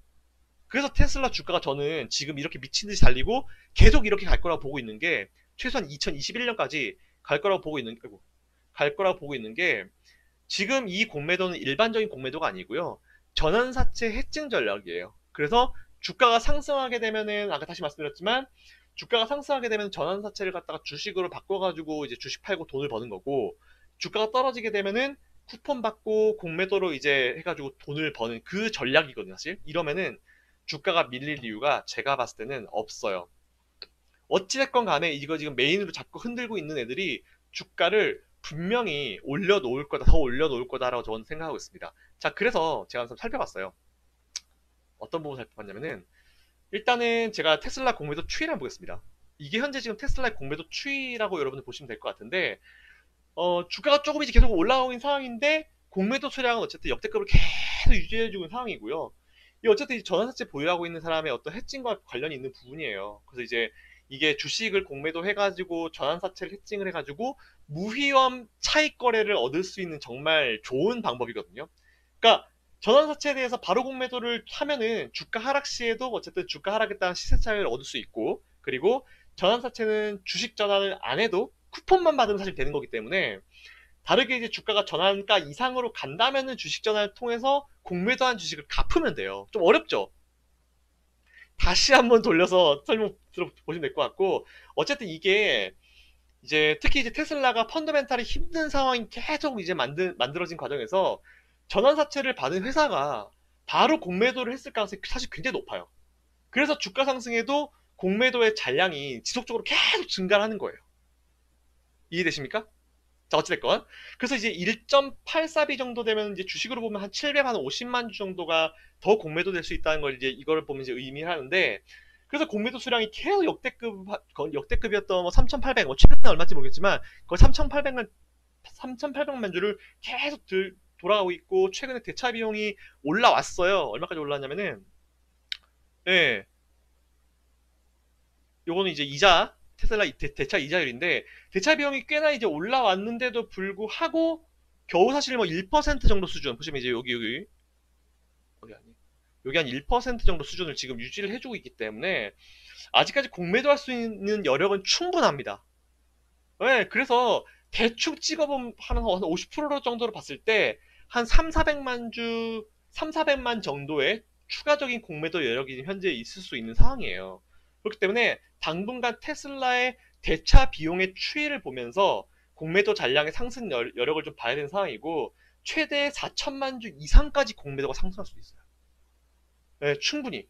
그래서 테슬라 주가가 저는 지금 이렇게 미친 듯이 달리고 계속 이렇게 갈 거라고 보고 있는 게 최소한 2021년까지 갈 거라고 보고 있는 게 지금 이 공매도는 일반적인 공매도가 아니고요. 전환사채 해칭 전략이에요. 그래서 주가가 상승하게 되면은 아까 다시 말씀드렸지만 주가가 상승하게 되면 전환사채를 갖다가 주식으로 바꿔가지고 이제 주식 팔고 돈을 버는 거고 주가가 떨어지게 되면은 쿠폰 받고 공매도로 이제 해가지고 돈을 버는 그 전략이거든요. 사실 이러면은 주가가 밀릴 이유가 제가 봤을 때는 없어요. 어찌됐건 간에 이거 지금 메인으로 잡고 흔들고 있는 애들이 주가를 분명히 올려놓을 거다, 더 올려놓을 거다라고 저는 생각하고 있습니다. 자, 그래서 제가 한번 살펴봤어요. 어떤 부분 살펴봤냐면은 일단은 제가 테슬라 공매도 추이를 보겠습니다. 이게 현재 지금 테슬라의 공매도 추이라고 여러분들 보시면 될 것 같은데 주가가 조금 이제 계속 올라가고 있는 상황인데 공매도 수량은 어쨌든 역대급을 계속 유지해주고 있는 상황이고요. 이 어쨌든 전환사채 보유하고 있는 사람의 어떤 해칭과 관련이 있는 부분이에요. 그래서 이제 이게 주식을 공매도 해가지고 전환사채를 해칭을 해가지고 무위험 차익 거래를 얻을 수 있는 정말 좋은 방법이거든요. 그러니까 전환사채에 대해서 바로 공매도를 하면은 주가 하락 시에도 어쨌든 주가 하락에 따른 시세 차익을 얻을 수 있고 그리고 전환사채는 주식 전환을 안 해도 쿠폰만 받으면 사실 되는 거기 때문에 다르게 이제 주가가 전환가 이상으로 간다면은 주식 전환을 통해서 공매도한 주식을 갚으면 돼요. 좀 어렵죠? 다시 한번 돌려서 설명 들어보시면 될 것 같고 어쨌든 이게 이제 특히 이제 테슬라가 펀더멘탈이 힘든 상황이 계속 이제 만들어진 과정에서 전환사채를 받은 회사가 바로 공매도를 했을 가능성이 사실 굉장히 높아요. 그래서 주가 상승에도 공매도의 잔량이 지속적으로 계속 증가를 하는 거예요. 이해되십니까? 자, 어찌됐건. 그래서 이제 1.84B 정도 되면 이제 주식으로 보면 한 750만 주 정도가 더 공매도 될 수 있다는 걸 이제 이거를 보면 이제 의미하는데 그래서 공매도 수량이 계속 역대급이었던 뭐 3,800, 뭐 최근에 얼마인지 모르겠지만 거의 3,800만 주를 계속 돌아가고 있고 최근에 대차 비용이 올라왔어요. 얼마까지 올랐냐면은 예. 요거는 이제 이자 테슬라 대차 이자율인데 대차 비용이 꽤나 이제 올라왔는데도 불구하고 겨우 사실 뭐 1% 정도 수준 보시면 이제 여기 어디 아니 여기 한 1% 정도 수준을 지금 유지를 해주고 있기 때문에 아직까지 공매도할 수 있는 여력은 충분합니다. 네, 그래서 대충 찍어보면 한 50% 정도로 봤을 때 한 3, 400만 주, 3, 400만 정도의 추가적인 공매도 여력이 현재 있을 수 있는 상황이에요. 그렇기 때문에 당분간 테슬라의 대차 비용의 추이를 보면서 공매도 잔량의 상승 여력을 좀 봐야 되는 상황이고 최대 4천만 주 이상까지 공매도가 상승할 수 있어요. 네, 충분히.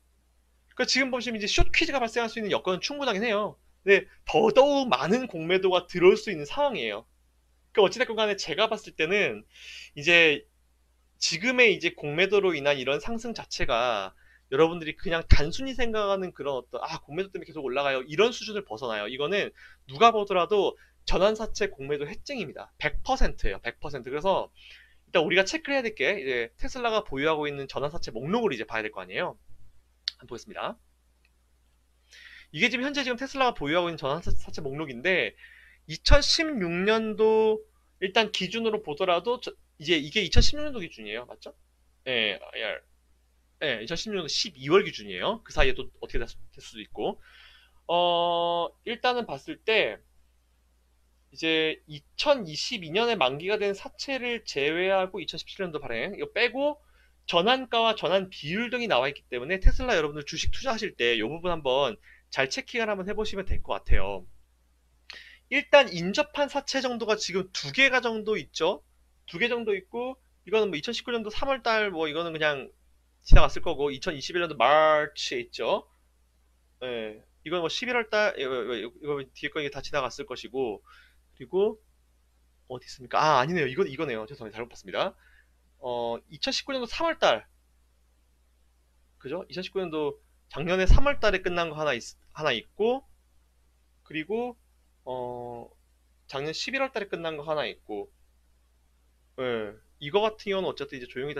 그러니까 지금 보시면 이제 숏 퀴즈가 발생할 수 있는 여건은 충분하긴 해요. 근데 더더욱 많은 공매도가 들어올 수 있는 상황이에요. 그러니까 어찌됐건 간에 제가 봤을 때는 이제 지금의 이제 공매도로 인한 이런 상승 자체가 여러분들이 그냥 단순히 생각하는 그런 어떤 공매도 때문에 계속 올라가요 이런 수준을 벗어나요. 이거는 누가 보더라도 전환사채 공매도 해증입니다. 100%예요. 100%. 그래서 일단 우리가 체크를 해야 될 게 이제 테슬라가 보유하고 있는 전환사채 목록을 이제 봐야 될 거 아니에요. 한번 보겠습니다. 이게 지금 현재 지금 테슬라가 보유하고 있는 전환사채 목록인데 2016년도 일단 기준으로 보더라도 이제 이게 2016년도 기준이에요. 맞죠? 예, 예, 2016년도 12월 기준이에요. 그 사이에 또 어떻게 됐을 수도 있고. 일단은 봤을 때 이제 2022년에 만기가 된 사채를 제외하고 2017년도 발행 이거 빼고 전환가와 전환 비율 등이 나와 있기 때문에 테슬라 여러분들 주식 투자하실 때 이 부분 한번 잘 체킹을 한번 해보시면 될 것 같아요. 일단 인접한 사채 정도가 지금 두 개가 정도 있죠. 두 개 정도 있고 이거는 뭐 2019년도 3월달 뭐 이거는 그냥 지나갔을 거고 2021년도 마르치에 있죠. 예. 이건 뭐 11월달 이거 뒤에 거 이게 다 지나갔을 것이고 그리고 어디 있습니까? 아니네요. 이거네요. 죄송합니다. 잘못 봤습니다. 2019년도 3월달 그죠? 2019년도 작년에 3월달에 끝난 거 하나 있고 그리고 어 작년 11월달에 끝난 거 하나 있고 예. 이거 같은 경우는 어쨌든 이제 조용히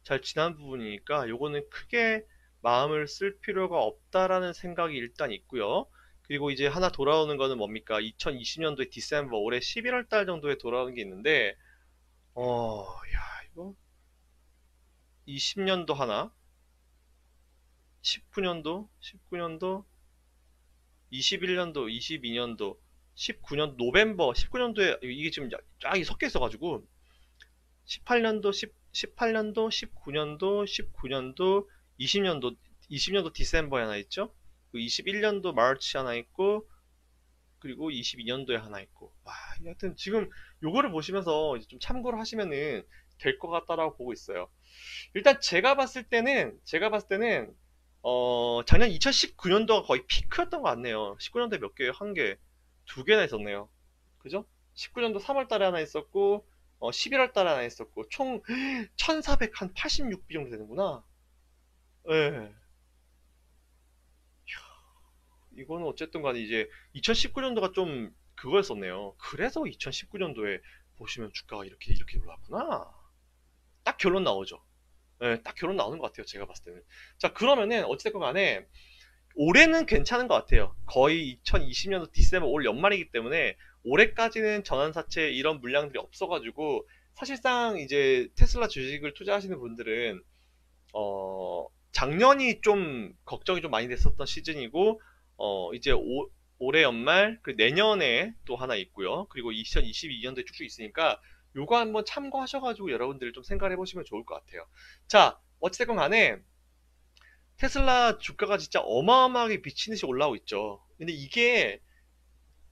잘 지난 부분이니까 요거는 크게 마음을 쓸 필요가 없다라는 생각이 일단 있고요. 그리고 이제 하나 돌아오는 거는 뭡니까? 2020년도에 디셈버 올해 11월 달 정도에 돌아오는 게 있는데 야, 이거 20년도 하나, 19년도, 21년도, 22년도, 19년 노벰버 19년도에 이게 지금 쫙이 섞여 있어가지고 18년도, 19년도, 19년도, 20년도 20년도 디셈버에 하나 있죠. 21년도 마르치 하나 있고, 그리고 22년도에 하나 있고. 와, 하여튼 지금 요거를 보시면서 이제 좀 참고를 하시면은 될 것 같다라고 보고 있어요. 일단 제가 봤을 때는 작년 2019년도가 거의 피크였던 것 같네요. 19년도에 몇 개, 한 개, 두 개나 있었네요. 그죠? 19년도 3월 달에 하나 있었고, 11월 달에 하나 있었고, 총 1486비 정도 되는구나. 예. 이거는 어쨌든 간에 이제 2019년도가 좀 그거였었네요. 그래서 2019년도에 보시면 주가가 이렇게 올랐구나. 딱 결론 나오죠. 예, 딱 결론 나오는 것 같아요. 제가 봤을 때는. 자, 그러면은 어찌됐건 간에 올해는 괜찮은 것 같아요. 거의 2020년도 디셈버 올 연말이기 때문에 올해까지는 전환사채 이런 물량들이 없어가지고 사실상 이제 테슬라 주식을 투자하시는 분들은 작년이 좀 걱정이 좀 많이 됐었던 시즌이고, 이제 올해 연말, 그 내년에 또 하나 있고요. 그리고 2022년도에 쭉쭉 있으니까, 요거 한번 참고하셔가지고 여러분들 좀 생각해 보시면 좋을 것 같아요. 자, 어찌됐건 간에, 테슬라 주가가 진짜 어마어마하게 미친 듯이 올라오고 있죠. 근데 이게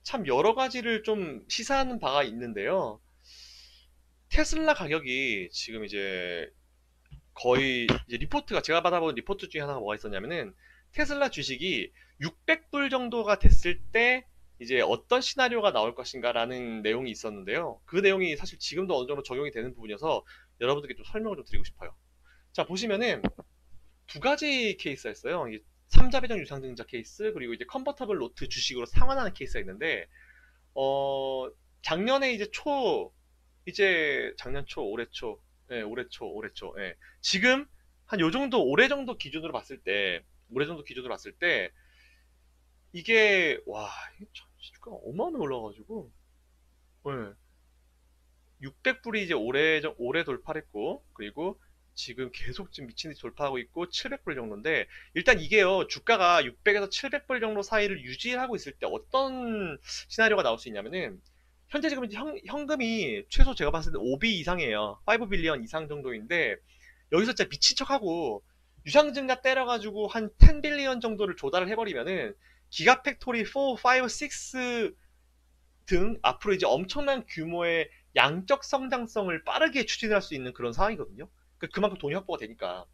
참 여러 가지를 좀 시사하는 바가 있는데요. 테슬라 가격이 지금 이제 거의 이제 리포트가 제가 받아본 리포트 중에 하나가 뭐가 있었냐면은 테슬라 주식이 600불 정도가 됐을 때 이제 어떤 시나리오가 나올 것인가라는 내용이 있었는데요. 그 내용이 사실 지금도 어느 정도 적용이 되는 부분이어서 여러분들께 좀 설명을 좀 드리고 싶어요. 자, 보시면은 두 가지 케이스가 있어요. 이게 삼자배정 유상증자 케이스, 그리고 이제 컨버터블 노트 주식으로 상환하는 케이스가 있는데, 어, 작년에 이제 작년 초, 올해 초, 예, 올해 초, 예. 지금 한 요 정도, 올해 정도 기준으로 봤을 때, 이게, 와, 이게 참, 주가 어마어마하게 올라가지고, 예. 600불이 이제 올해 돌파를 했고, 그리고 지금 계속 지금 미친 듯이 돌파하고 있고, 700불 정도인데, 일단 이게요, 주가가 600에서 700불 정도 사이를 유지하고 있을 때 어떤 시나리오가 나올 수 있냐면은, 현재 지금 이제 현금이 최소 제가 봤을 때 5B 이상이에요. 5 빌리언 이상 정도인데, 여기서 진짜 미친 척하고, 유상증자 때려가지고 한 10 빌리언 정도를 조달을 해버리면은, 기가 팩토리 4, 5, 6 등 앞으로 이제 엄청난 규모의 양적 성장성을 빠르게 추진할 수 있는 그런 상황이거든요. 그러니까 그만큼 돈이 확보가 되니까.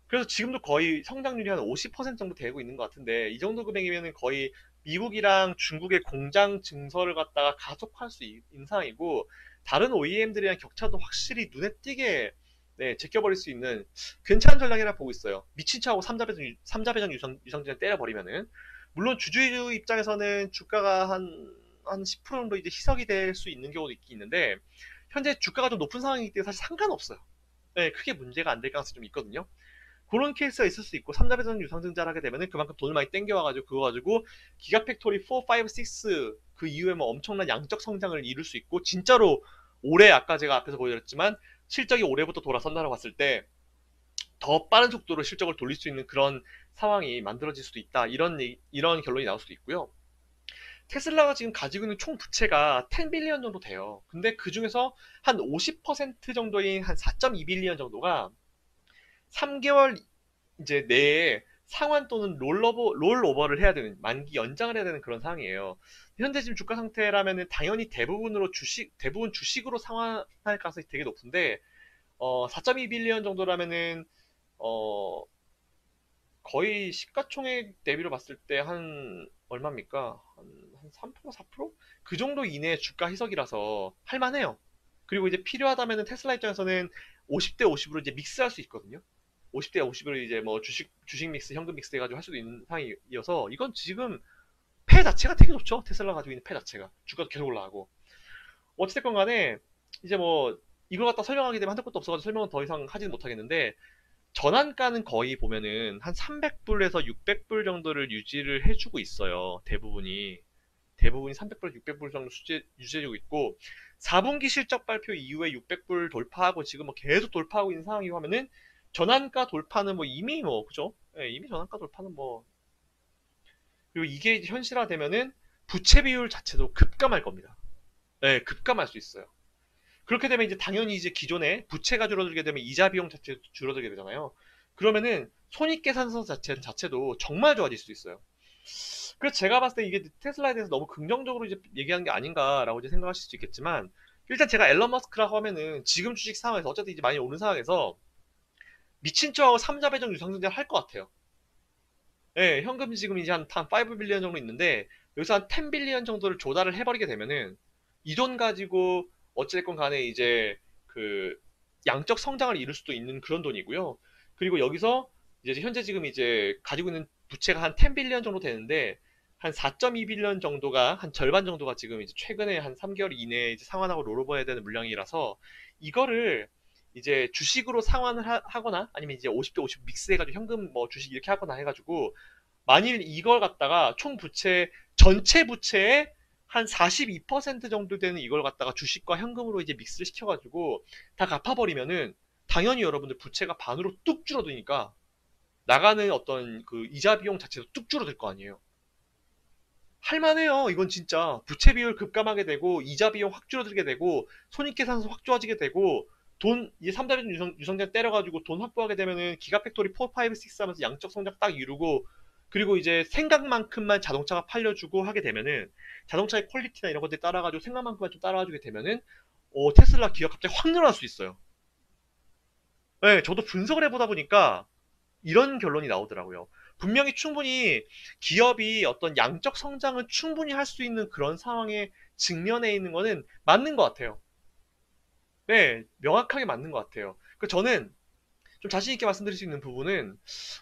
그래서 지금도 거의 성장률이 한 50% 정도 되고 있는 것 같은데 이 정도 금액이면 거의 미국이랑 중국의 공장 증설을 갖다가 가속할 수 있는 상황이고 다른 OEM들이랑 격차도 확실히 눈에 띄게 네, 제껴버릴 수 있는 괜찮은 전략이라 보고 있어요. 미친 척하고 삼자배정 유상증을 때려버리면은 물론 주주 입장에서는 주가가 한 10% 정도 이제 희석이 될 수 있는 경우도 있긴 있는데 현재 주가가 좀 높은 상황이기 때문에 사실 상관없어요. 네, 크게 문제가 안 될 가능성이 좀 있거든요. 그런 케이스가 있을 수 있고 3자배선 유상증자를 하게 되면 그만큼 돈을 많이 땡겨와가지고 그거 가지고 기가팩토리 4, 5, 6 그 이후에 뭐 엄청난 양적 성장을 이룰 수 있고 진짜로 올해 아까 제가 앞에서 보여드렸지만 실적이 올해부터 돌아선다고 봤을 때 더 빠른 속도로 실적을 돌릴 수 있는 그런 상황이 만들어질 수도 있다. 이런 결론이 나올 수도 있고요. 테슬라가 지금 가지고 있는 총 부채가 10 빌리언 정도 돼요. 근데 그 중에서 한 50% 정도인 한 4.2 빌리언 정도가 3개월 이제 내에 상환 또는 롤오버를 해야 되는, 만기 연장을 해야 되는 그런 상황이에요. 현재 지금 주가 상태라면 당연히 대부분 주식으로 상환할 가능성이 되게 높은데, 4.2 빌리언 정도라면은, 어, 거의 시가총액 대비로 봤을 때 한 얼마입니까? 한 3%, 4%? 그 정도 이내의 주가 희석이라서 할만해요. 그리고 이제 필요하다면 테슬라 입장에서는 50대 50으로 이제 믹스할 수 있거든요. 50대 50으로 이제 뭐 주식 믹스, 현금 믹스 해가지고 할 수도 있는 상황이어서 이건 지금 패 자체가 되게 좋죠. 테슬라 가지고 있는 패 자체가. 주가도 계속 올라가고. 어찌됐건 간에 이제 뭐 이걸 갖다 설명하게 되면 한도 끝도 없어가지고 설명은 더 이상 하지는 못하겠는데 전환가는 거의 보면은 한 300불에서 600불 정도를 유지를 해주고 있어요. 대부분이 300불, 600불 정도 유지해주고 있고 4분기 실적 발표 이후에 600불 돌파하고 지금 뭐 계속 돌파하고 있는 상황이고 하면은 전환가 돌파는 뭐 이미 뭐 그죠? 예, 이미 전환가 돌파는 뭐 그리고 이게 현실화되면은 부채 비율 자체도 급감할 겁니다. 예, 급감할 수 있어요. 그렇게 되면 이제 당연히 이제 기존에 부채가 줄어들게 되면 이자 비용 자체도 줄어들게 되잖아요. 그러면은 손익계산서 자체도 정말 좋아질 수 있어요. 그래서 제가 봤을 때 이게 테슬라에 대해서 너무 긍정적으로 이제 얘기하는 게 아닌가라고 이제 생각하실 수 있겠지만, 일단 제가 앨런 머스크라고 하면은 지금 주식 상황에서 어쨌든 이제 많이 오른 상황에서 미친 척하고 3자 배정 유상증자를 할 것 같아요. 예, 현금 지금 이제 한 5 빌리언 정도 있는데, 여기서 한 10 빌리언 정도를 조달을 해버리게 되면은 이 돈 가지고 어찌됐건 간에 이제 그 양적 성장을 이룰 수도 있는 그런 돈이고요. 그리고 여기서 이제 현재 지금 이제 가지고 있는 부채가 한 10 빌리언 정도 되는데, 한 4.2 빌리언 정도가, 한 절반 정도가 지금 이제 최근에 한 3개월 이내에 이제 상환하고 롤오버 해야 되는 물량이라서, 이거를 이제 주식으로 상환을 하거나 아니면 이제 50대 50 믹스해가지고 현금 뭐 주식 이렇게 하거나 해가지고, 만일 이걸 갖다가 총 부채, 전체 부채의 한 42% 정도 되는 이걸 갖다가 주식과 현금으로 이제 믹스를 시켜가지고 다 갚아버리면은, 당연히 여러분들 부채가 반으로 뚝 줄어드니까 나가는 어떤 그 이자 비용 자체도 뚝 줄어들 거 아니에요. 할만해요. 이건 진짜 부채 비율 급감하게 되고 이자 비용 확 줄어들게 되고 손익계산서 확 좋아지게 되고, 돈 이제 3다변 유성전 때려가지고 돈 확보하게 되면은 기가 팩토리 4, 5, 6 하면서 양적 성장 딱 이루고, 그리고 이제 생각만큼만 자동차가 팔려주고 하게 되면은, 자동차의 퀄리티나 이런 것들 따라가지고 생각만큼만 좀 따라가지게 되면은 테슬라 기업 갑자기 확 늘어날 수 있어요. 네, 저도 분석을 해보다 보니까 이런 결론이 나오더라고요. 분명히 충분히 기업이 어떤 양적 성장을 충분히 할 수 있는 그런 상황에 직면해 있는 거는 맞는 것 같아요. 네, 명확하게 맞는 것 같아요. 그 저는 좀 자신 있게 말씀드릴 수 있는 부분은,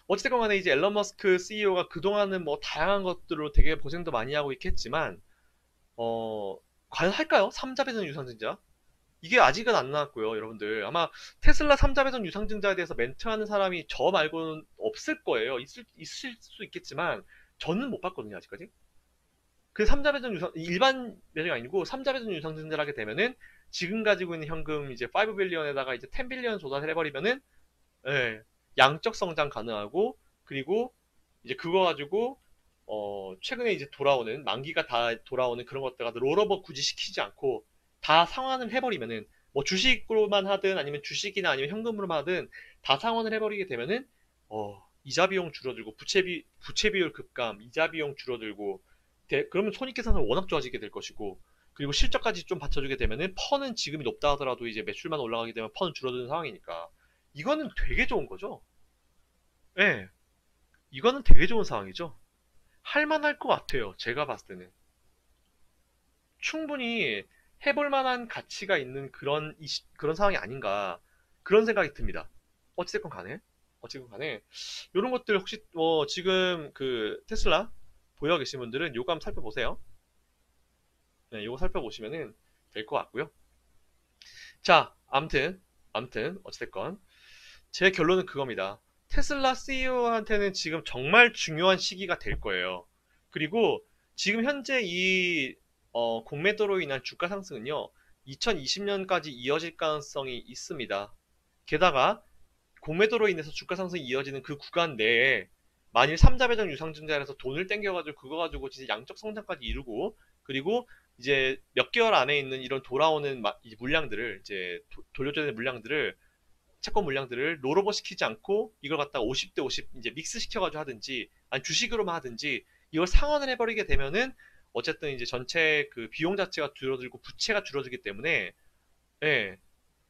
어찌됐건 간에 이제 앨런 머스크 CEO가 그동안은 뭐 다양한 것들로 되게 고생도 많이 하고 있겠지만, 어, 과연 할까요? 3자 배선 유상증자? 이게 아직은 안 나왔고요, 여러분들. 아마 테슬라 3자 배선 유상증자에 대해서 멘트하는 사람이 저 말고는 없을 거예요. 있을 수 있겠지만, 저는 못 봤거든요, 아직까지. 그 3자 배선 유상, 일반 배정이 아니고 3자 배선 유상증자를 하게 되면은, 지금 가지고 있는 현금 이제 5 빌리언에다가 이제 10 빌리언 조달을 해버리면은, 예, 양적 성장 가능하고, 그리고 이제 그거 가지고 최근에 이제 돌아오는 만기가 다 돌아오는 그런 것들 가지고 롤오버 굳이 시키지 않고 다 상환을 해버리면은, 뭐 주식으로만 하든 아니면 주식이나 아니면 현금으로만 하든 다 상환을 해버리게 되면은, 이자 비용 줄어들고 부채 비율 급감, 이자 비용 줄어들고, 그러면 손익계산은 워낙 좋아지게 될 것이고, 그리고 실적까지 좀 받쳐주게 되면은 펀은 지금이 높다 하더라도 이제 매출만 올라가게 되면 펀은 줄어드는 상황이니까, 이거는 되게 좋은 거죠. 예, 이거는 되게 좋은 상황이죠. 할만할 것 같아요. 제가 봤을 때는. 충분히 해볼 만한 가치가 있는 그런 상황이 아닌가. 그런 생각이 듭니다. 어찌됐건 간에. 어찌됐건 간에. 이런 것들 혹시, 지금 그 테슬라 보유하고 계신 분들은 요거 한번 살펴보세요. 네, 요거 살펴보시면은 될 것 같고요. 자, 암튼, 어찌됐건. 제 결론은 그겁니다. 테슬라 CEO한테는 지금 정말 중요한 시기가 될 거예요. 그리고 지금 현재 이 공매도로 인한 주가 상승은요, 2020년까지 이어질 가능성이 있습니다. 게다가 공매도로 인해서 주가 상승이 이어지는 그 구간 내에 만일 3자 배정 유상증자에서 돈을 땡겨가지고 그거 가지고 진짜 양적 성장까지 이루고, 그리고 이제 몇 개월 안에 있는 이런 돌아오는 이 물량들을 이제 돌려줘야 되는 물량들을, 채권 물량들을 롤오버 시키지 않고 이걸 갖다가 50대 50 이제 믹스 시켜가지고 하든지 아니 주식으로만 하든지 이걸 상환을 해버리게 되면은, 어쨌든 이제 전체 그 비용 자체가 줄어들고 부채가 줄어들기 때문에, 예,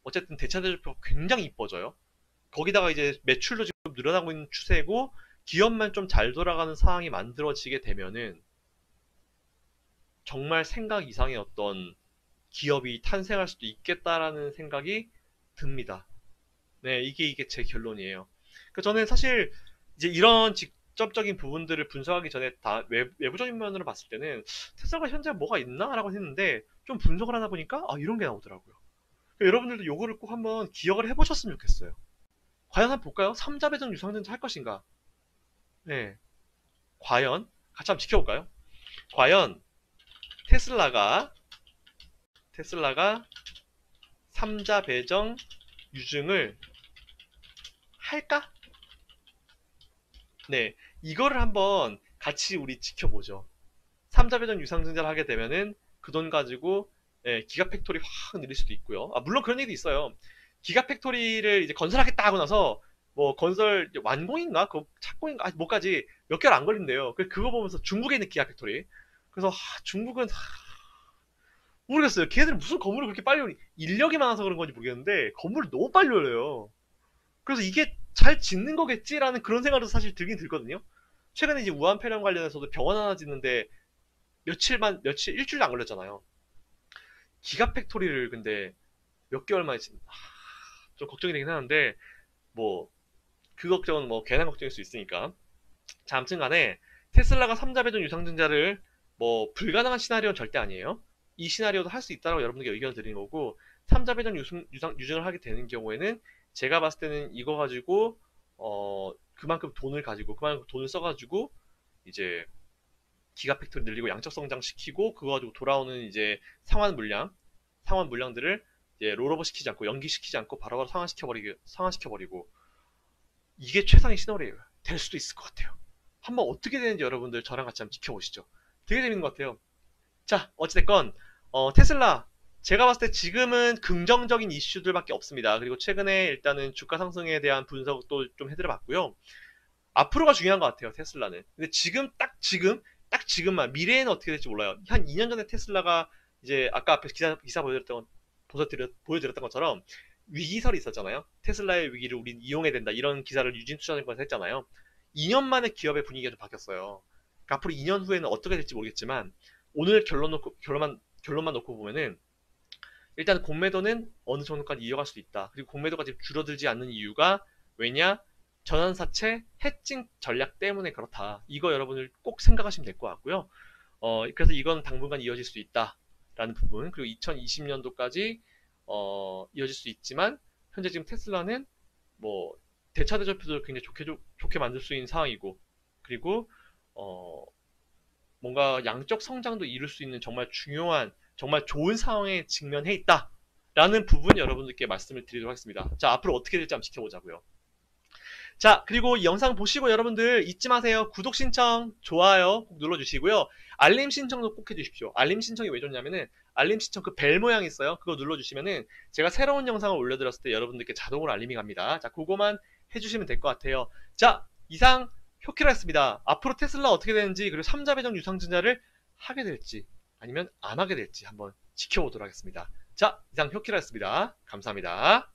어쨌든 대차대조표가 굉장히 이뻐져요. 거기다가 이제 매출도 지금 늘어나고 있는 추세고, 기업만 좀 잘 돌아가는 상황이 만들어지게 되면은 정말 생각 이상의 어떤 기업이 탄생할 수도 있겠다라는 생각이 듭니다. 네, 이게 제 결론이에요. 그 저는 사실 이제 이런 직접적인 부분들을 분석하기 전에 다 외부적인 면으로 봤을 때는 테슬라가 현재 뭐가 있나라고 했는데, 좀 분석을 하다 보니까 이런 게 나오더라고요. 그러니까 여러분들도 요거를 꼭 한번 기억을 해보셨으면 좋겠어요. 과연 한번 볼까요? 3자 배정 유상증자 할 것인가? 네, 과연 같이 한번 지켜볼까요? 과연 테슬라가 3자 배정 유증을 할까? 네, 이거를 한번 같이 우리 지켜보죠. 3자 배정 유상증자를 하게 되면은 그 돈 가지고, 기가 팩토리 확 늘릴 수도 있고요. 물론 그런 얘기도 있어요. 기가 팩토리를 이제 건설하겠다 하고 나서 뭐 건설 완공인가? 그 착공인가? 뭐까지 몇 개월 안 걸린대요. 그거 보면서 중국에 있는 기아 팩토리. 그래서 중국은 모르겠어요. 걔네들은 무슨 건물을 그렇게 빨리 인력이 많아서 그런 건지 모르겠는데 건물을 너무 빨리 올려요. 그래서 이게 잘 짓는 거겠지라는 그런 생각도 사실 들긴 들거든요. 최근에 이제 우한 폐렴 관련해서도 병원 하나 짓는데 일주일도 안 걸렸잖아요. 기가 팩토리를 근데 몇 개월 만에 좀 걱정이 되긴 하는데 뭐 그 걱정은 뭐 괜한 걱정일 수 있으니까. 자, 아무튼 간에 테슬라가 3자 배정 유상증자를 뭐 불가능한 시나리오는 절대 아니에요. 이 시나리오도 할 수 있다고 여러분들께 의견을 드리는 거고 3자 배정 유증을 하게 되는 경우에는 제가 봤을 때는 이거 가지고 그만큼 돈을 가지고 그만큼 돈을 써가지고 이제 기가 팩토리 늘리고 양적 성장 시키고 그거 가지고 돌아오는 이제 상환 물량들을 이제 롤오버 시키지 않고 연기시키지 않고 바로바로 상환시켜버리고 이게 최상의 시나리오예요. 될 수도 있을 것 같아요. 한번 어떻게 되는지 여러분들 저랑 같이 한번 지켜보시죠. 되게 재밌는 것 같아요. 자, 어찌됐건 테슬라 제가 봤을 때 지금은 긍정적인 이슈들밖에 없습니다. 그리고 최근에 일단은 주가 상승에 대한 분석도 좀 해드려봤고요. 앞으로가 중요한 것 같아요, 테슬라는. 근데 딱 지금만 미래에는 어떻게 될지 몰라요. 한 2년 전에 테슬라가 이제 아까 앞에 기사 보여드렸던 것처럼 위기설이 있었잖아요. 테슬라의 위기를 우린 이용해야 된다. 이런 기사를 유진투자증권에서 했잖아요. 2년 만에 기업의 분위기가 좀 바뀌었어요. 그러니까 앞으로 2년 후에는 어떻게 될지 모르겠지만 오늘 결론만 놓고 보면은 일단 공매도는 어느 정도까지 이어갈 수 있다. 그리고 공매도가 지금 줄어들지 않는 이유가 왜냐? 전환사채 해칭 전략 때문에 그렇다. 이거 여러분들 꼭 생각하시면 될 것 같고요. 그래서 이건 당분간 이어질 수 있다라는 부분. 그리고 2020년도까지 이어질 수 있지만 현재 지금 테슬라는 뭐 대차 대조표도 굉장히 좋게 만들 수 있는 상황이고 그리고 어, 뭔가 양적 성장도 이룰 수 있는 정말 중요한 정말 좋은 상황에 직면해 있다라는 부분 여러분들께 말씀을 드리도록 하겠습니다. 자, 앞으로 어떻게 될지 한번 지켜보자고요. 자, 그리고 이 영상 보시고 여러분들 잊지 마세요. 구독 신청, 좋아요 꼭 눌러주시고요. 알림 신청도 꼭 해주십시오. 알림 신청이 왜 좋냐면은 알림 신청 그 벨 모양 있어요. 그거 눌러주시면은 제가 새로운 영상을 올려드렸을 때 여러분들께 자동으로 알림이 갑니다. 자, 그거만 해주시면 될 것 같아요. 자, 이상 효키라였습니다. 앞으로 테슬라 어떻게 되는지 그리고 3자 배정 유상증자를 하게 될지 아니면 안 하게 될지 한번 지켜보도록 하겠습니다. 자, 이상 효키라였습니다. 감사합니다.